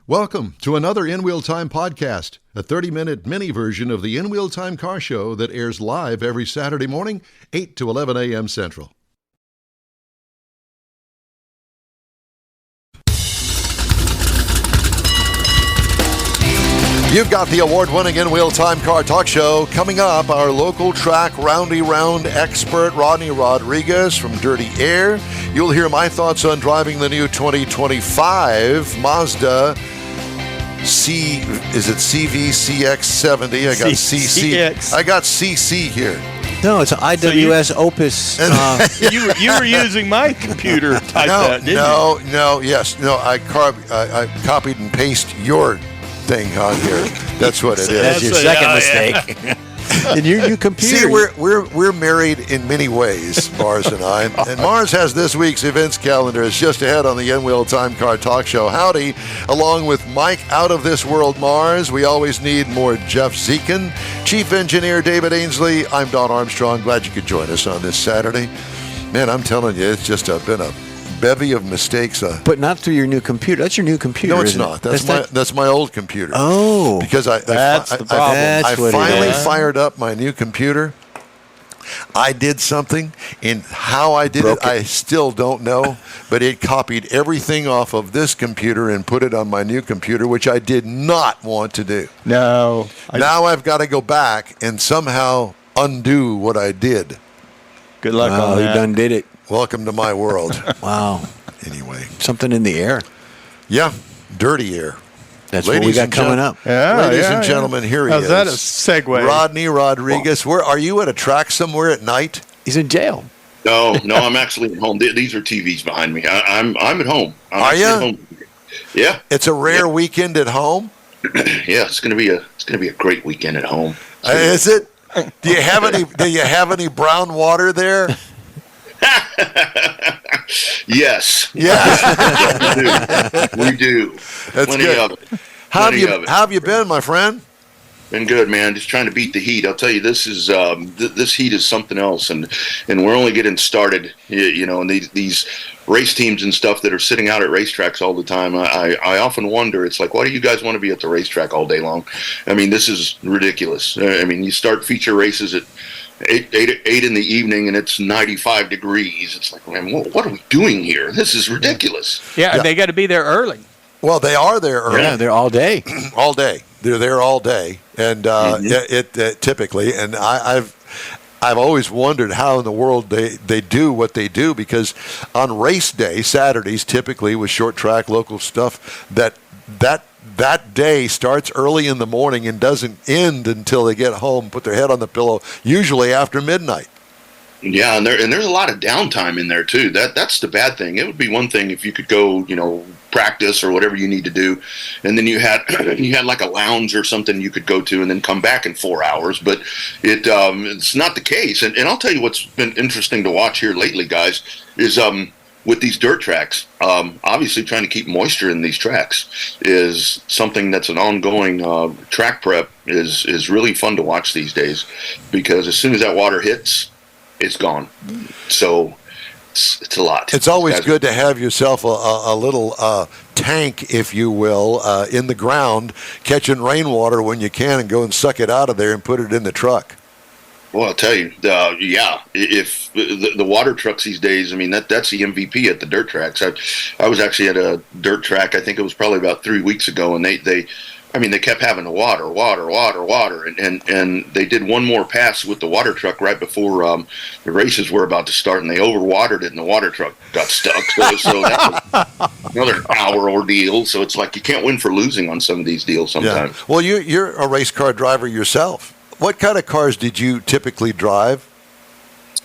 Welcome to another In Wheel Time podcast, a 30-minute mini version of the In Wheel Time car show that airs live every Saturday morning, 8 to 11 a.m. Central. You've got the award-winning In Wheel Time car talk show. Coming up, our local track roundy round expert, Rodney Rodriguez from Dirty Air. You'll hear my thoughts on driving the new 2025 Mazda CV CX-70. I got CC. CX. I got CC here. No, it's an IWS Opus. You were using my computer to type that, didn't you? I copied and pasted your thing on here. That's what it is. That's your second mistake. And your new computer. See, we're married in many ways, Mars and I. And Mars has this week's events calendar. It's just ahead on the In Wheel Time Car Talk Show. Howdy, along with Mike Out of This World Mars. We always need more Jeff Zekin. Chief Engineer David Ainsley. I'm Don Armstrong. Glad you could join us on this Saturday. Man, I'm telling you, it's just been a bevy of mistakes. But not through your new computer. That's your new computer. No, it's not. That's my old computer. Oh, because I finally fired up my new computer. I did something, and how I did it, I still don't know. But it copied everything off of this computer and put it on my new computer, which I did not want to do. No. Now I've got to go back and somehow undo what I did. Good luck on that. You done did it. Welcome to my world. Wow. Anyway. Something in the air. Yeah. Dirty air. That's what we got coming up. Ladies and gentlemen, here he is. How's that a segue? Rodney Rodriguez. Where are you, at a track somewhere at night? He's in jail. No, I'm actually at home. These are TVs behind me. I'm at home. Are you? At home. Yeah. It's a rare weekend at home. Yeah, it's gonna be a great weekend at home. Is it? Do you have any brown water there? Yes. Yes. We do. That's Plenty good. of it. How have you been, my friend? Been good, man. Just trying to beat the heat. I'll tell you, this is this heat is something else, and we're only getting started. You know, and these race teams and stuff that are sitting out at racetracks all the time. I often wonder. It's like, why do you guys want to be at the racetrack all day long? I mean, this is ridiculous. I mean, you start feature races at 8 in the evening, and it's 95 degrees. It's like, man, what are we doing here? This is ridiculous. Yeah, they got to be there early. Well, they are there early. Yeah, they're all day. All day. They're there all day, and it typically. And I've always wondered how in the world they do what they do, because on race day, Saturdays typically with short track local stuff, that day starts early in the morning and doesn't end until they get home, put their head on the pillow, usually after midnight. Yeah, and there's a lot of downtime in there too. That's the bad thing. It would be one thing if you could go, practice or whatever you need to do, and then you had like a lounge or something you could go to and then come back in 4 hours. But it's not the case. And I'll tell you what's been interesting to watch here lately, guys, is with these dirt tracks, obviously trying to keep moisture in these tracks is something that's an ongoing track prep is really fun to watch these days, because as soon as that water hits, it's gone. So it's a lot. It's always good to have yourself a little tank, if you will, in the ground, catching rainwater when you can, and go and suck it out of there and put it in the truck. Well, I'll tell you, if the water trucks these days, I mean, that's the MVP at the dirt tracks. I was actually at a dirt track, I think it was probably about 3 weeks ago, and they kept having the water, and they did one more pass with the water truck right before the races were about to start, and they overwatered it, and the water truck got stuck. So that was another hour ordeal. So it's like you can't win for losing on some of these deals sometimes. Yeah. Well, you're a race car driver yourself. What kind of cars did you typically drive?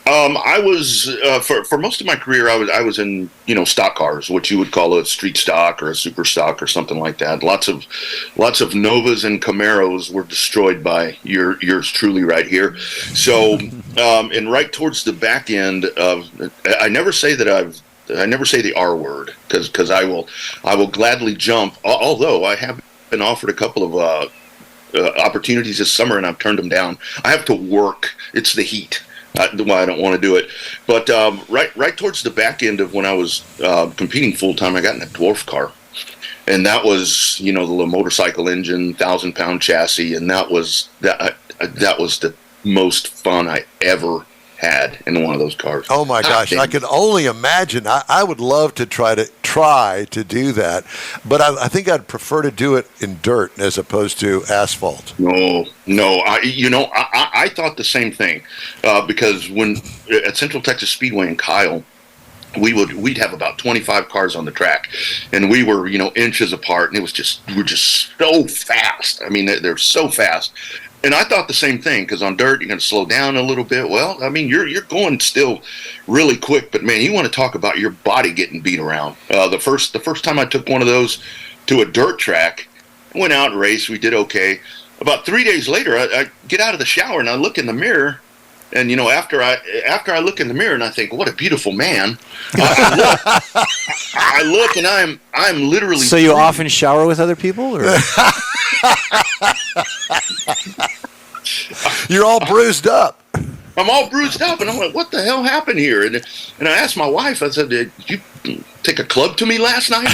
I was for most of my career, I was in stock cars, what you would call a street stock or a super stock or something like that. Lots of Novas and Camaros were destroyed by yours truly right here. So and right towards the back end of, I never say the R word, because I will gladly jump. Although I have been offered a couple of opportunities this summer, and I've turned them down. I have to work. It's the heat. Why I don't want to do it. But right towards the back end of when I was competing full time, I got in a dwarf car, and that was, the little motorcycle engine, 1,000-pound chassis, and that was the most fun I ever had in one of those cars. Oh my gosh, I can only imagine. I would love to try to do that, but I think I'd prefer to do it in dirt as opposed to asphalt. No, I thought the same thing, because when at Central Texas Speedway in Kyle, we'd have about 25 cars on the track, and we were, inches apart, and we're just so fast. I mean, they're so fast. And I thought the same thing, because on dirt, you're going to slow down a little bit. Well, I mean, you're going still really quick, but man, you want to talk about your body getting beat around. The first time I took one of those to a dirt track, I went out and raced. We did okay. About 3 days later, I get out of the shower and I look in the mirror, and after I look in the mirror and I think, what a beautiful man. I look and I'm literally. So you often shower with other people, or? You're all bruised up. I'm all bruised up, and I'm like, what the hell happened here? And I asked my wife, I said, did you take a club to me last night?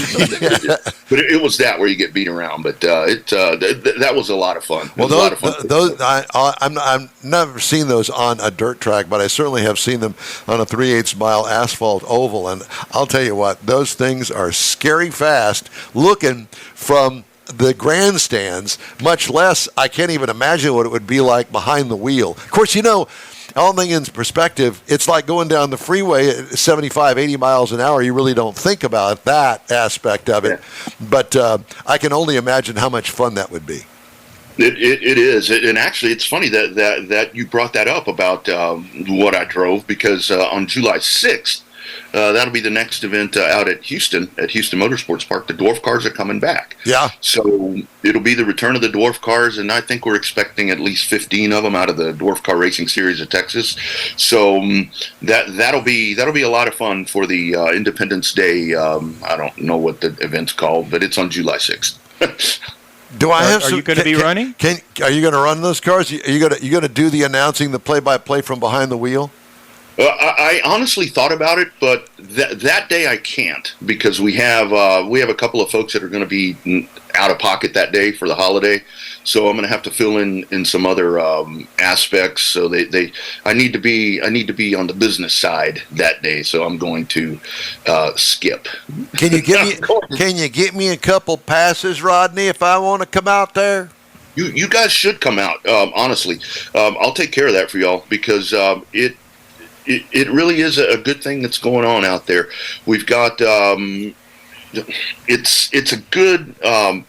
But it was that where you get beat around. But that was a lot of fun. Well, I've never seen those on a dirt track, but I certainly have seen them on a 3/8 mile asphalt oval. And I'll tell you what, those things are scary fast looking from the grandstands, much less I can't even imagine what it would be like behind the wheel. Of course, all things in perspective, it's like going down the freeway at 75, 80 miles an hour. You really don't think about that aspect of it. Yeah. But I can only imagine how much fun that would be. It is. And actually, it's funny that you brought that up about what I drove, because on July 6th, that'll be the next event out at Houston Motorsports Park. The dwarf cars are coming back. Yeah. So it'll be the return of the dwarf cars, and I think we're expecting at least 15 of them out of the Dwarf Car Racing Series of Texas. So that'll be a lot of fun for the Independence Day. I don't know what the event's called, but it's on July 6th. Do I have? Are you going to be running? Are you going to run those cars? Are you going to do the announcing, the play-by-play from behind the wheel? I honestly thought about it, but that day I can't, because we have a couple of folks that are going to be out of pocket that day for the holiday, so I'm going to have to fill in some other aspects. So I need to be on the business side that day, so I'm going to skip. Can you get me a couple passes, Rodney, if I want to come out there? You guys should come out. Honestly, I'll take care of that for y'all, because it really is a good thing that's going on out there. We've got it's a good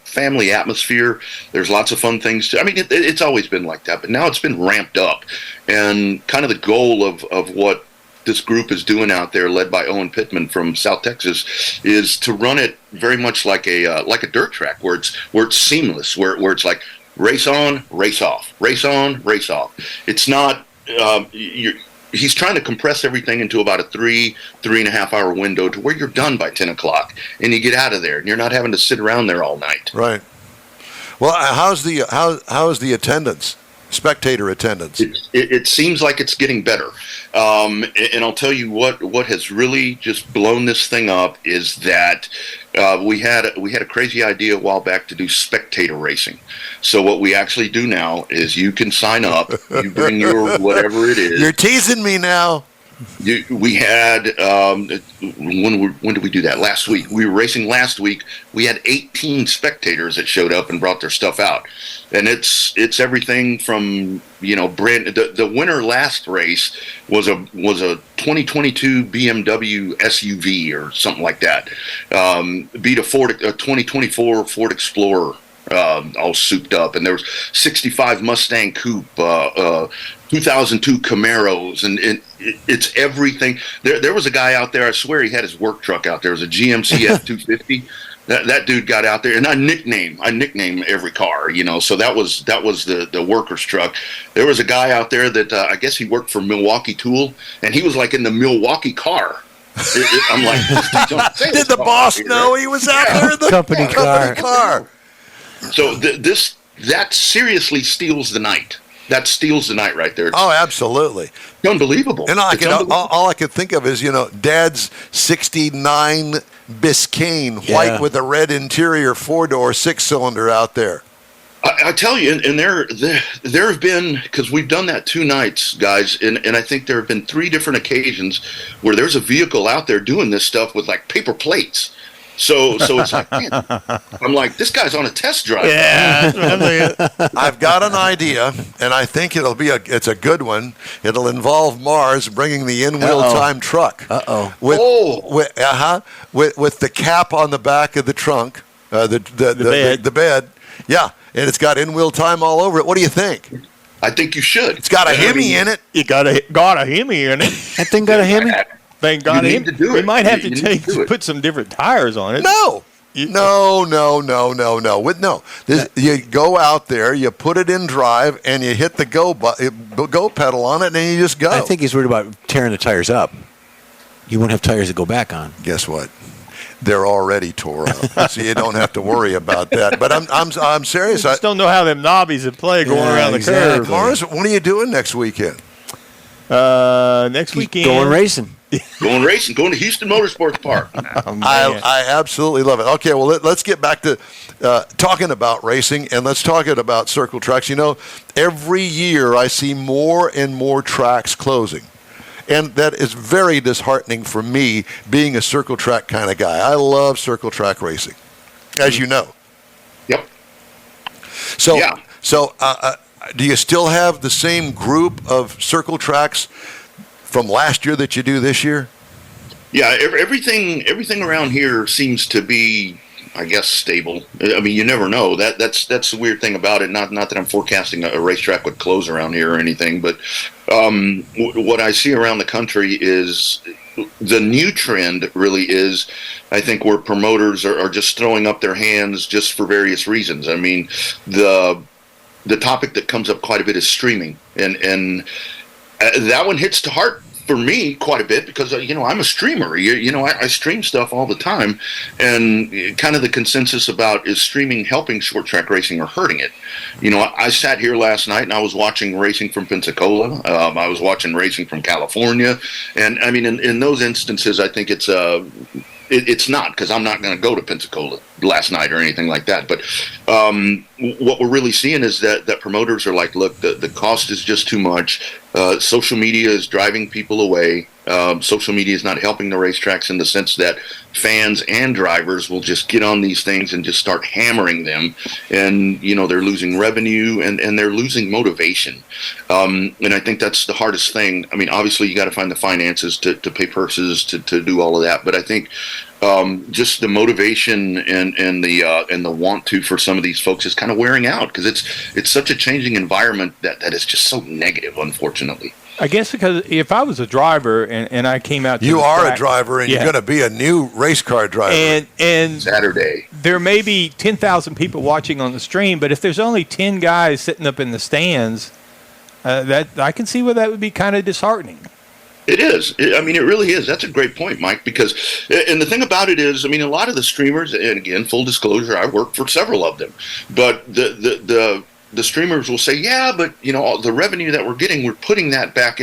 family atmosphere. There's lots of fun things. It's always been like that, but now it's been ramped up. And kind of the goal of what this group is doing out there, led by Owen Pittman from South Texas, is to run it very much like a dirt track, where it's seamless, where it's like race on, race off, race on, race off. It's not he's trying to compress everything into about a 3.5 hour window, to where you're done by 10 o'clock and you get out of there and you're not having to sit around there all night. Right. Well, how's the attendance, spectator attendance? It seems like it's getting better. And I'll tell you what has really just blown this thing up is that we had a crazy idea a while back to do spectator racing. So what we actually do now is you can sign up, you bring your whatever it is. You're teasing me now. We had when did we do that? Last week. We were racing last week. We had 18 spectators that showed up and brought their stuff out, and it's everything from the winner last race was a 2022 BMW SUV or something like that. Beat a 2024 Ford Explorer. All souped up, and there was 65 Mustang Coupe, 2002 Camaros, and it's everything. There was a guy out there, I swear he had his work truck out there. It was a GMC F250. That dude got out there, and I nickname every car, so that was the worker's truck. There was a guy out there that I guess he worked for Milwaukee Tool, and he was like in the Milwaukee car. I'm like, did the boss know he was out there in the company car? So that seriously steals the night. That steals the night right there. Oh, absolutely. Unbelievable. And all I could think of is, Dad's 69 Biscayne, white with a red interior, 4-door, 6-cylinder out there. I tell you, and there have been, because we've done that 2 nights, guys, and I think there have been 3 different occasions where there's a vehicle out there doing this stuff with like paper plates. So it's like, man, I'm like, this guy's on a test drive. Yeah, I've got an idea, and I think it's a good one. It'll involve Mars bringing the in-wheel time truck. With the cap on the back of the trunk, the bed. Yeah, and it's got in-wheel time all over it. What do you think? I think you should. It's got a Hemi in it. You got a Hemi in it. That thing got a Hemi? Thank God. You need to do it. We might have You to need to do it. put some different tires on it. No. You go out there, you put it in drive, and you hit the go pedal on it, and you just go. I think he's worried about tearing the tires up. You won't have tires to go back on. Guess what? They're already tore up, so you don't have to worry about that. But I'm serious. I just don't know how them knobbies would play going around the curve. Mars, what are you doing next weekend? Next weekend, going racing. Going to Houston Motorsports Park. I absolutely love it. Okay, well, let's get back to talking about racing, and let's talk about circle tracks. You know, every year I see more and more tracks closing, and that is very disheartening for me, being a circle track kind of guy. I love circle track racing, as you know. Yep. So, do you still have the same group of circle tracks from last year that you do this year? Yeah, everything around here seems to be, I guess, stable. I mean, you never know. That's the weird thing about it. Not that I'm forecasting a racetrack would close around here or anything, but what I see around the country is the new trend really is, I think, where promoters are just throwing up their hands just for various reasons. I mean, the topic that comes up quite a bit is streaming, and that one hits to heart for me quite a bit because, I'm a streamer. I stream stuff all the time, and kind of the consensus about is streaming helping short track racing or hurting it. I sat here last night and I was watching racing from Pensacola. I was watching racing from California, and I mean, in those instances, I think it's not, because I'm not going to go to Pensacola last night or anything like that. But what we're really seeing is that promoters are like, look, the cost is just too much. Social media is driving people away. Social media is not helping the racetracks in the sense that fans and drivers will just get on these things and just start hammering them. And, they're losing revenue and they're losing motivation. And I think that's the hardest thing. I mean, obviously you got to find the finances to pay purses to do all of that. But I think just the motivation and the want to for some of these folks is kind of wearing out, because it's such a changing environment that is just so negative, unfortunately. I guess because if I was a driver and I came out to you the are track, a driver, and you're going to be a new race car driver. And Saturday, there may be 10,000 people watching on the stream, but if there's only 10 guys sitting up in the stands, that I can see where that would be kind of disheartening. It is. I mean, it really is. That's a great point, Mike, because, and the thing about it is, I mean, a lot of the streamers, and again, full disclosure, I work for several of them, but the streamers will say, yeah, but, the revenue that we're getting, we're putting it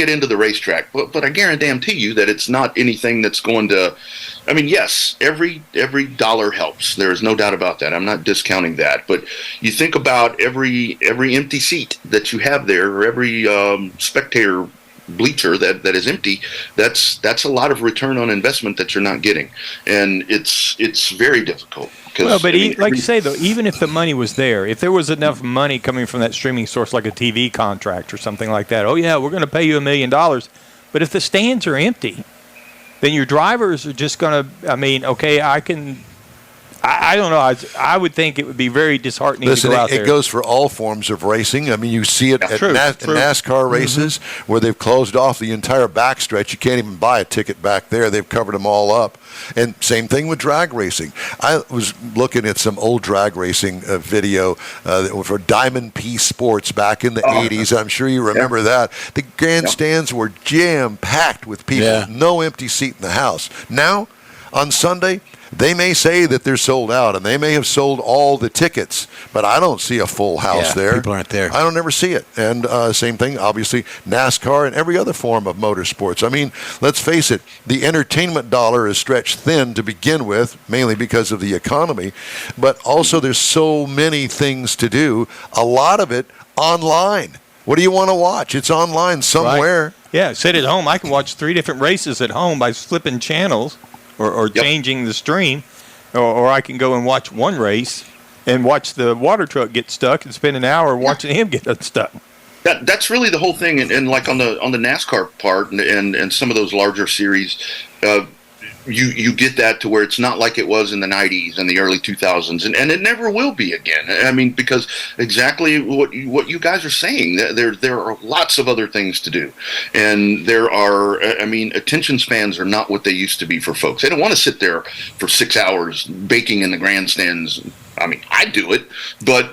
into the racetrack. But I guarantee you that it's not anything that's going to, I mean, yes, every dollar helps. There is no doubt about that. I'm not discounting that. But you think about every empty seat that you have there, or every spectator bleacher that is empty, that's a lot of return on investment that you're not getting. And it's very difficult. Well, but like you say, though, even if the money was there, if there was enough money coming from that streaming source, like a TV contract or something like that, oh, yeah, we're going to pay you $1 million. But if the stands are empty, then your drivers are just going to, I mean, okay, I don't know. I would think it would be very disheartening to go out there. It goes for all forms of racing. I mean, you see it at NASCAR races where they've closed off the entire backstretch. You can't even buy a ticket back there. They've covered them all up. And same thing with drag racing. I was looking at some old drag racing video for Diamond P Sports back in the 80s. I'm sure you remember that. The grandstands were jam-packed with people. Yeah. No empty seat in the house. Now, on Sunday, They may say that they're sold out, and they may have sold all the tickets, but I don't see a full house Yeah, there. people aren't there. I don't ever see it. And same thing, obviously, NASCAR and every other form of motorsports. I mean, let's face it, the entertainment dollar is stretched thin to begin with, mainly because of the economy, but also there's so many things to do, a lot of it online. What do you want to watch? It's online somewhere. Right. Yeah, sit at home. I can watch 3 different races at home by flipping channels or changing the stream, or I can go and watch one race and watch the water truck get stuck and spend an hour watching him get unstuck. That's really the whole thing, and like on the NASCAR part and some of those larger series, you get that to where it's not like it was in the 90s and the early 2000s, and it never will be again. I mean, because exactly what you guys are saying, there are lots of other things to do, and attention spans are not what they used to be for folks. They don't want to sit there for 6 hours baking in the grandstands. I mean, I do it, but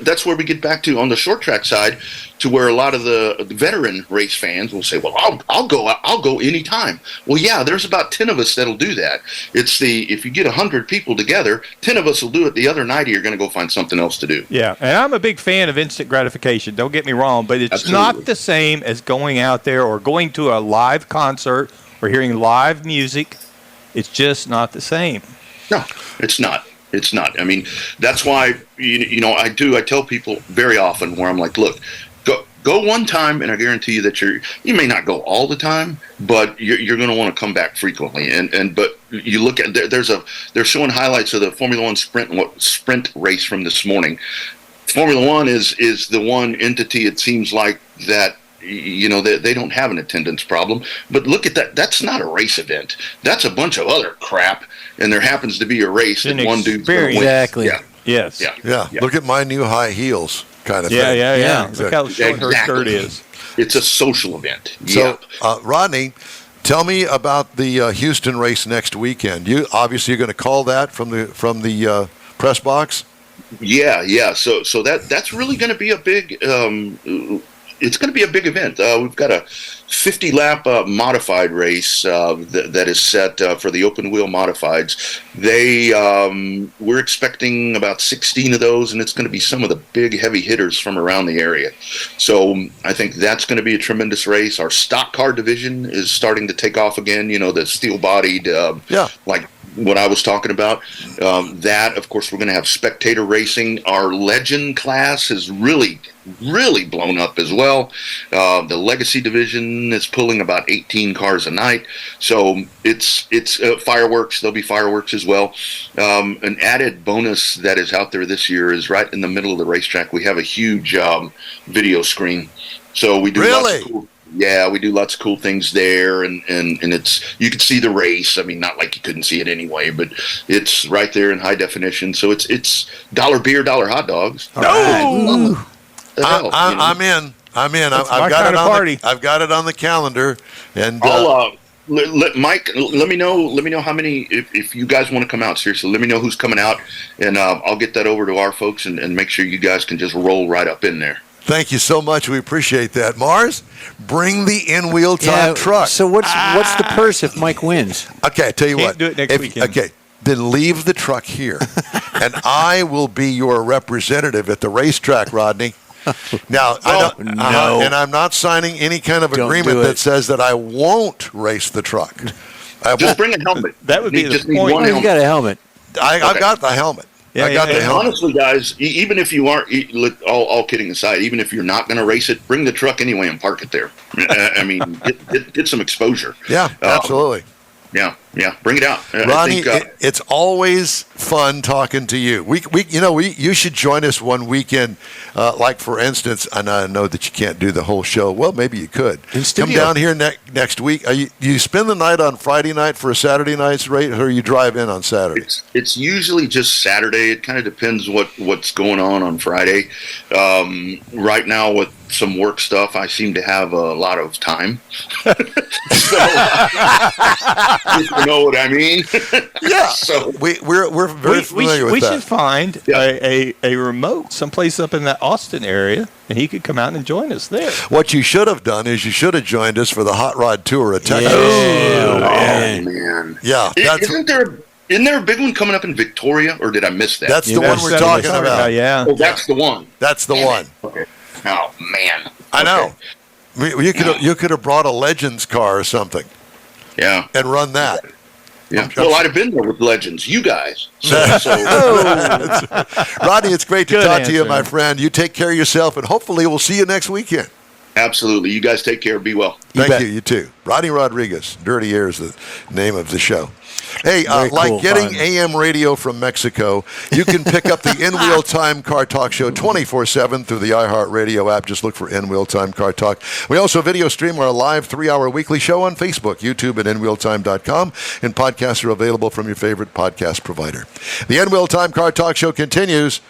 that's where we get back to on the short track side, to where a lot of the veteran race fans will say, well, I'll go anytime. Well, yeah, there's about 10 of us that'll do that. If you get 100 people together, 10 of us will do it. The other 90 are going to go find something else to do. Yeah, and I'm a big fan of instant gratification. Don't get me wrong, but it's Absolutely. not the same as going out there or going to a live concert or hearing live music. It's just not the same. No, it's not. It's not. I mean, that's why, I tell people very often where I'm like, look, go one time, and I guarantee you that you may not go all the time, but you're going to want to come back frequently. But you look at, they're showing highlights of the Formula One sprint race from this morning. Formula One is the one entity, it seems like, that they don't have an attendance problem. But look at that. That's not a race event. That's a bunch of other crap. And there happens to be a race and one dude's going to win. Exactly. Yeah. Yes. Yeah. Look at my new high heels kind of thing. Yeah. Exactly. Look how short her skirt is. It's a social event. So, Rodney, tell me about the Houston race next weekend. You're going to call that from the press box? Yeah. So that's really going to be a big. It's going to be a big event. We've got a 50-lap modified race that is set for the open wheel modifieds. We're expecting about 16 of those, and it's going to be some of the big heavy hitters from around the area. So I think that's going to be a tremendous race. Our stock car division is starting to take off again. The steel-bodied, like what I was talking about. That, of course, we're going to have spectator racing. Our legend class has really blown up as well. The legacy division is pulling about 18 cars a night. So it's fireworks. There'll be fireworks as well. An added bonus that is out there this year is right in the middle of the racetrack. We have a huge video screen. So we do lots of cool. Yeah, we do lots of cool things there, and you can see the race. I mean, not like you couldn't see it anyway, but it's right there in high definition. So it's $1 beer, $1 hot dogs. I'm in. I've got it on party. I've got it on the calendar, and Mike, let me know how many. If you guys want to come out, seriously, let me know who's coming out, and I'll get that over to our folks and make sure you guys can just roll right up in there. Thank you so much. We appreciate that. Mars, bring the in-wheel time truck. So what's the purse if Mike wins? Okay, I tell you what. Do it next weekend. Okay, then leave the truck here, and I will be your representative at the racetrack, Rodney. Now, no. And I'm not signing any kind of agreement that says that I won't race the truck. Just bring a helmet. That would be the just point. You got a helmet. I've got the helmet. I got the helmet. Honestly, guys, even if you aren't, all kidding aside, even if you're not going to race it, bring the truck anyway and park it there. I mean, get some exposure. Yeah, absolutely. Yeah, bring it out. Rodney, it's always fun talking to you. You should join us one weekend. Like for instance, and I know that you can't do the whole show. Well, maybe you could. Come down here next week. You spend the night on Friday night for a Saturday night's race, or you drive in on Saturday? It's usually just Saturday. It kind of depends what's going on Friday. Right now, with some work stuff, I seem to have a lot of time. So, you know what I mean? Yeah. So we're very familiar with we that. should find a remote someplace up in that Austin area, and he could come out and join us there. What you should have done is you should have joined us for the Hot Rod Tour of Texas. Yeah, oh man. Yeah, Isn't there a big one coming up in Victoria, or did I miss that? That's the one we're talking about. Yeah. Oh, that's the one. That's the one. Okay. Oh man. I know. Okay. You could have brought a Legends car or something Yeah. and run that. Yeah. Well, I'd have been there with Legends, you guys. So Rodney, it's great to Good talk to you, answer. my friend. You take care of yourself, and hopefully we'll see you next weekend. absolutely. You guys take care. Be well. Thank you. You too. Rodney Rodriguez. Dirty Air is the name of the show. Hey, Very like cool, getting fun. AM radio from Mexico, you can pick up the In-Wheel Time Car Talk Show 24/7 through the iHeartRadio app. Just look for In-Wheel Time Car Talk. We also video stream our live 3-hour weekly show on Facebook, YouTube, and InWheelTime.com, and podcasts are available from your favorite podcast provider. The In-Wheel Time Car Talk Show continues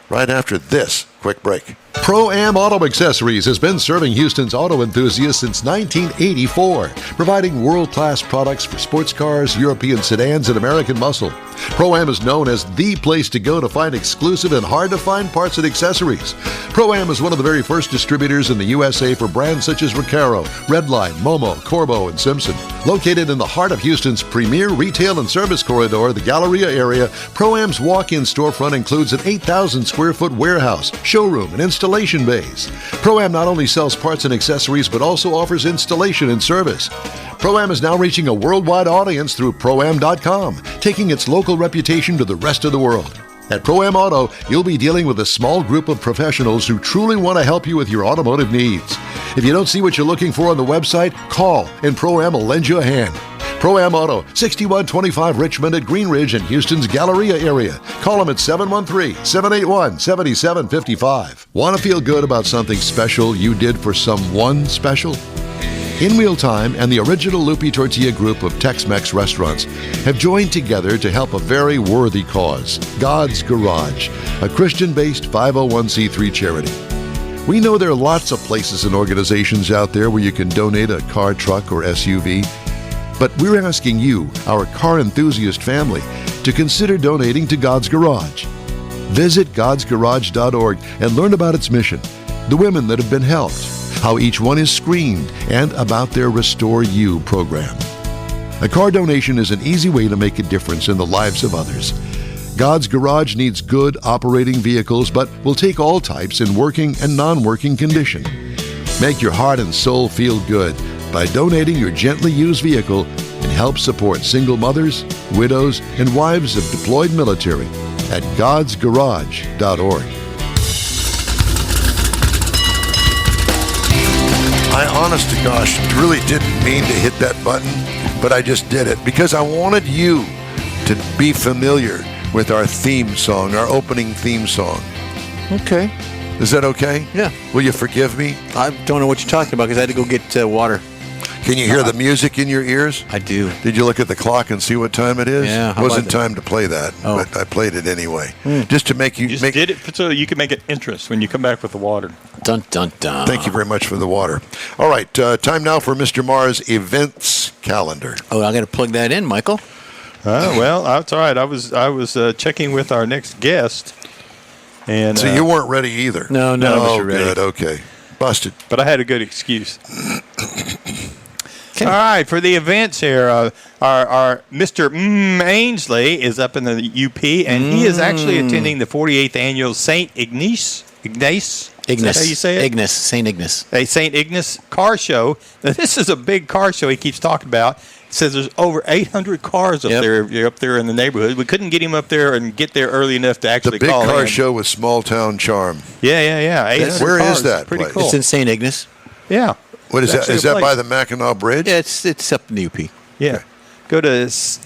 right after this quick break. Pro-Am Auto Accessories has been serving Houston's auto enthusiasts since 1984, providing world-class products for sports cars, European sedans, and American muscle. Pro-Am is known as the place to go to find exclusive and hard-to-find parts and accessories. Pro-Am is one of the very first distributors in the USA for brands such as Recaro, Redline, Momo, Corbo, and Simpson. Located in the heart of Houston's premier retail and service corridor, the Galleria area, Pro-Am's walk-in storefront includes an 8,000-square-foot warehouse, showroom, and installation bays. Pro-Am not only sells parts and accessories, but also offers installation and service. Pro-Am is now reaching a worldwide audience through Pro-Am.com, taking its local reputation to the rest of the world. At Pro-Am Auto, you'll be dealing with a small group of professionals who truly want to help you with your automotive needs. If you don't see what you're looking for on the website, call and Pro-Am will lend you a hand. Pro-Am Auto, 6125 Richmond at Green Ridge in Houston's Galleria area. Call them at 713-781-7755. Want to feel good about something special you did for someone special? In-Wheel Time and the original Lupi Tortilla group of Tex-Mex restaurants have joined together to help a very worthy cause, God's Garage, a Christian-based 501c3 charity. We know there are lots of places and organizations out there where you can donate a car, truck, or SUV, but we're asking you, our car enthusiast family, to consider donating to God's Garage. Visit godsgarage.org and learn about its mission, the women that have been helped, how each one is screened, and about their Restore You program. A car donation is an easy way to make a difference in the lives of others. God's Garage needs good operating vehicles, but will take all types in working and non-working condition. Make your heart and soul feel good by donating your gently used vehicle and help support single mothers, widows, and wives of deployed military at godsgarage.org. I, honest to gosh, really didn't mean to hit that button, but I just did it because I wanted you to be familiar with our theme song, our opening theme song. Okay. Is that okay? Yeah. Will you forgive me? I don't know what you're talking about because I had to go get water. Can you hear the music in your ears? I do. Did you look at the clock and see what time it is? Yeah, It how wasn't about time to play that, Oh. but I played it anyway. Just to make you... Just did it so you can make it interest when you come back with the water. Dun, dun, dun. Thank you very much for the water. All right, time now for Mr. Mars' events calendar. Oh, I got to plug that in, Michael. Well, that's all right. I was checking with our next guest, and So you weren't ready either? No, none of us are ready. Good, okay. Busted. but I had a good excuse. All right, for the events here, our Mr. Ainsley is up in the UP, and he is actually attending the 48th annual St. Ignace. Is that how you say it? Ignace. St. Ignace. A St. Ignace car show. Now, this is a big car show he keeps talking about. He says there's over 800 cars up there in the neighborhood. We couldn't get him up there and get there early enough to The actually big call car in. show with small town charm. Yeah. 800 Where is cars. that Pretty place? cool. It's in St. Ignace. Yeah. What is that? Actually Is a that by place. the Mackinac Bridge? Yeah, it's up in the UP. Yeah. Go to Ignace.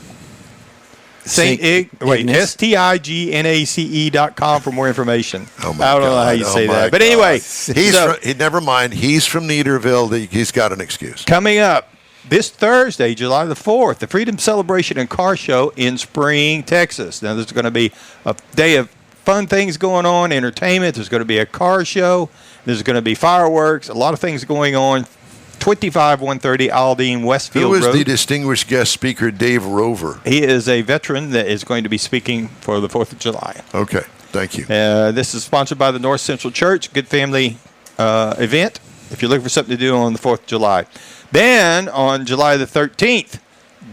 STIGNACE.com for more information. Oh my I don't know God. how you Oh say my that. But God. anyway, Never mind. He's from Neederville. He's got an excuse. coming up this Thursday, July the 4th, the Freedom Celebration and Car Show in Spring, Texas. Now, there's going to be a day of fun things going on, entertainment. There's going to be a car show. There's going to be fireworks, a lot of things going on. 25130 Aldine Westfield Who is Road. the distinguished guest speaker, Dave Rover? He is a veteran that is going to be speaking for the 4th of July. Okay, thank you. This is sponsored by the North Central Church. Good family event if you're looking for something to do on the 4th of July. Then on July the 13th,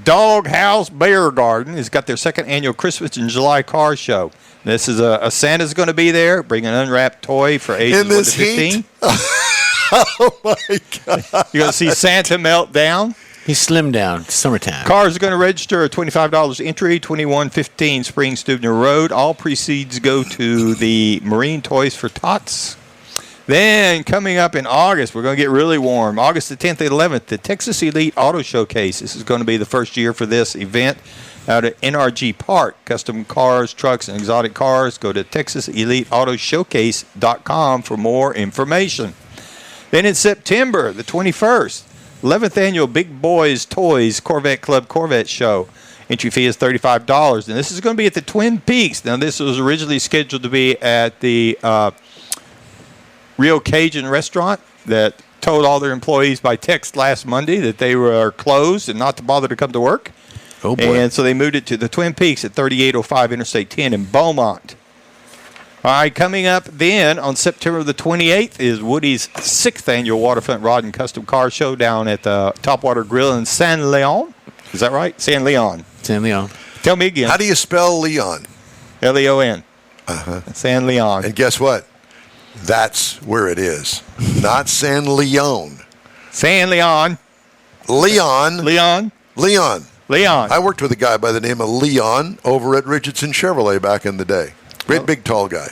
Dog House Bear Garden has got their second annual Christmas in July car show. This is a Santa's going to be there, bring an unwrapped toy for ages In this 1 to 15. heat? Oh, my God. You're going to see Santa melt down. He's slimmed down. It's summertime. Cars are going to register at $25 entry, 2115 Spring Stubner Road. All proceeds go to the Marine Toys for Tots. Then coming up in August, we're going to get really warm. August the 10th and 11th, the Texas Elite Auto Showcase. This is going to be the first year for this event out at NRG Park. Custom cars, trucks, and exotic cars. Go to TexasEliteAutoShowcase.com for more information. Then in September the 21st, 11th Annual Big Boys Toys Corvette Club Corvette Show. Entry fee is $35. And this is going to be at the Twin Peaks. Now, this was originally scheduled to be at the Rio Cajun restaurant that told all their employees by text last Monday that they were closed and not to bother to come to work. Oh, boy. And so they moved it to the Twin Peaks at 3805 Interstate 10 in Beaumont. All right, coming up then on September the 28th is Woody's 6th Annual Waterfront Rod and Custom Car Show down at the Topwater Grill in San Leon. Is that right? San Leon. San Leon. Tell me again. How do you spell Leon? Leon. Uh-huh. San Leon. And guess what? That's where it is. Not San Leon. San Leon. Leon. Leon. Leon. Leon. I worked with a guy by the name of Leon over at Richardson Chevrolet back in the day. Great big tall guy.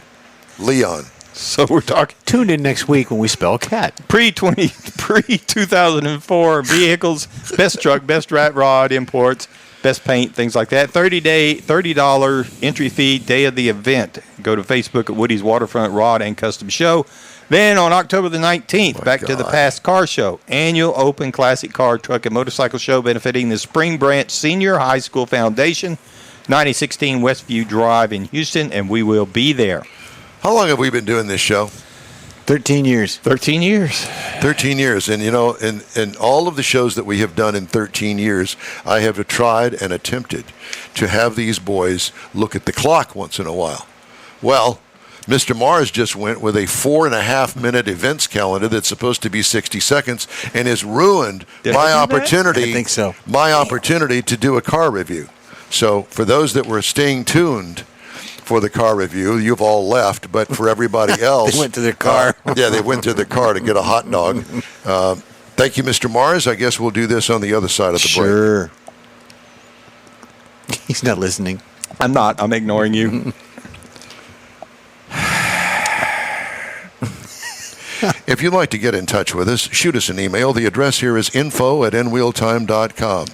Leon. So we're talking Tune in next week when we spell cat. pre-2004 vehicles, best truck, best rat rod imports, best paint, things like that. $30 entry fee, day of the event. Go to Facebook at Woody's Waterfront Rod and Custom Show. Then on October the 19th, back to the past car show, annual open classic car, truck, and motorcycle show benefiting the Spring Branch Senior High School Foundation, 9016 Westview Drive in Houston, and we will be there. How long have we been doing this show? 13 years. 13 years. 13 years. And, you know, in all of the shows that we have done in 13 years, I have tried and attempted to have these boys look at the clock once in a while. Well, Mr. Mars just went with a 4.5-minute events calendar that's supposed to be 60 seconds and has ruined my opportunity. I think so. My opportunity to do a car review. So for those that were staying tuned for the car review, you've all left, but for everybody else... They went to their car. They went to their car to get a hot dog. Thank you, Mr. Mars. I guess we'll do this on the other side of the break. Sure. He's not listening. I'm not. I'm ignoring you. If you'd like to get in touch with us, shoot us an email. The address here is info@nwheeltime.com.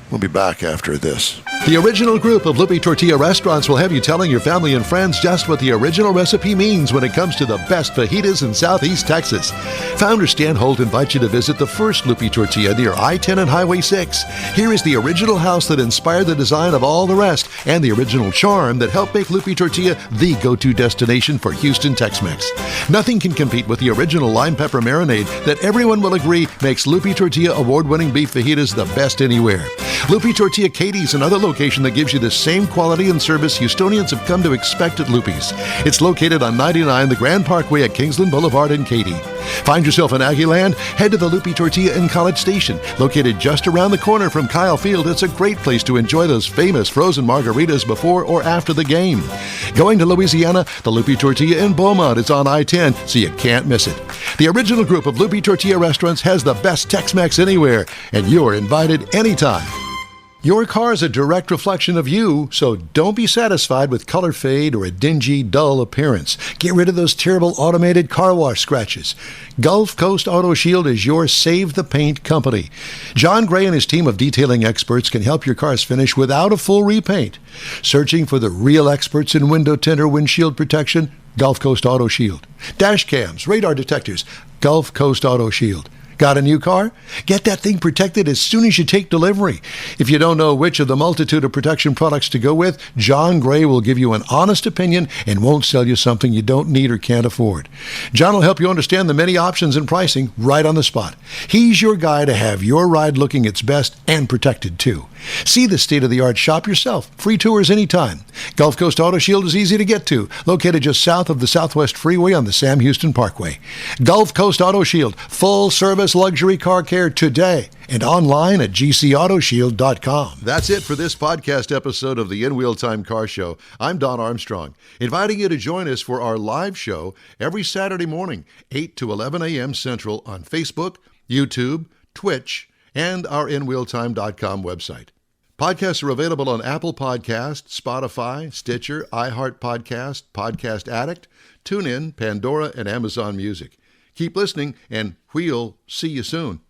We'll be back after this. The original group of Lupe Tortilla restaurants will have you telling your family and friends just what the original recipe means when it comes to the best fajitas in Southeast Texas. Founder Stan Holt invites you to visit the first Lupe Tortilla near I-10 and Highway 6. Here is the original house that inspired the design of all the rest and the original charm that helped make Lupe Tortilla the go-to destination for Houston Tex-Mex. Nothing can compete with the original lime pepper marinade that everyone will agree makes Lupe Tortilla award-winning beef fajitas the best anywhere. Lupe Tortilla Katie's another location that gives you the same quality and service Houstonians have come to expect at Lupe's. It's located on 99 the Grand Parkway at Kingsland Boulevard in Katy. Find yourself in Aggieland? Head to the Lupe Tortilla in College Station. Located just around the corner from Kyle Field, it's a great place to enjoy those famous frozen margaritas before or after the game. Going to Louisiana, the Lupe Tortilla in Beaumont is on I-10, so you can't miss it. The original group of Lupe Tortilla restaurants has the best Tex-Mex anywhere, and you're invited anytime. Your car is a direct reflection of you, so don't be satisfied with color fade or a dingy, dull appearance. Get rid of those terrible automated car wash scratches. Gulf Coast Auto Shield is your Save the Paint company. John Gray and his team of detailing experts can help your cars finish without a full repaint. Searching for the real experts in window tint or windshield protection? Gulf Coast Auto Shield. Dash cams, radar detectors? Gulf Coast Auto Shield. Got a new car? Get that thing protected as soon as you take delivery. If you don't know which of the multitude of protection products to go with, John Gray will give you an honest opinion and won't sell you something you don't need or can't afford. John will help you understand the many options and pricing right on the spot. He's your guy to have your ride looking its best and protected too. See the state-of-the-art shop yourself. Free tours anytime. Gulf Coast Auto Shield is easy to get to, located just south of the Southwest Freeway on the Sam Houston Parkway. Gulf Coast Auto Shield, full-service luxury car care today, and online at gcautoshield.com. That's it for this podcast episode of the In Wheel Time Car Show. I'm Don Armstrong, inviting you to join us for our live show every Saturday morning, 8 to 11 a.m. Central on Facebook, YouTube, Twitch, and our InWheelTime.com website. Podcasts are available on Apple Podcasts, Spotify, Stitcher, iHeart Podcast, Podcast Addict, TuneIn, Pandora, and Amazon Music. Keep listening, and we'll see you soon.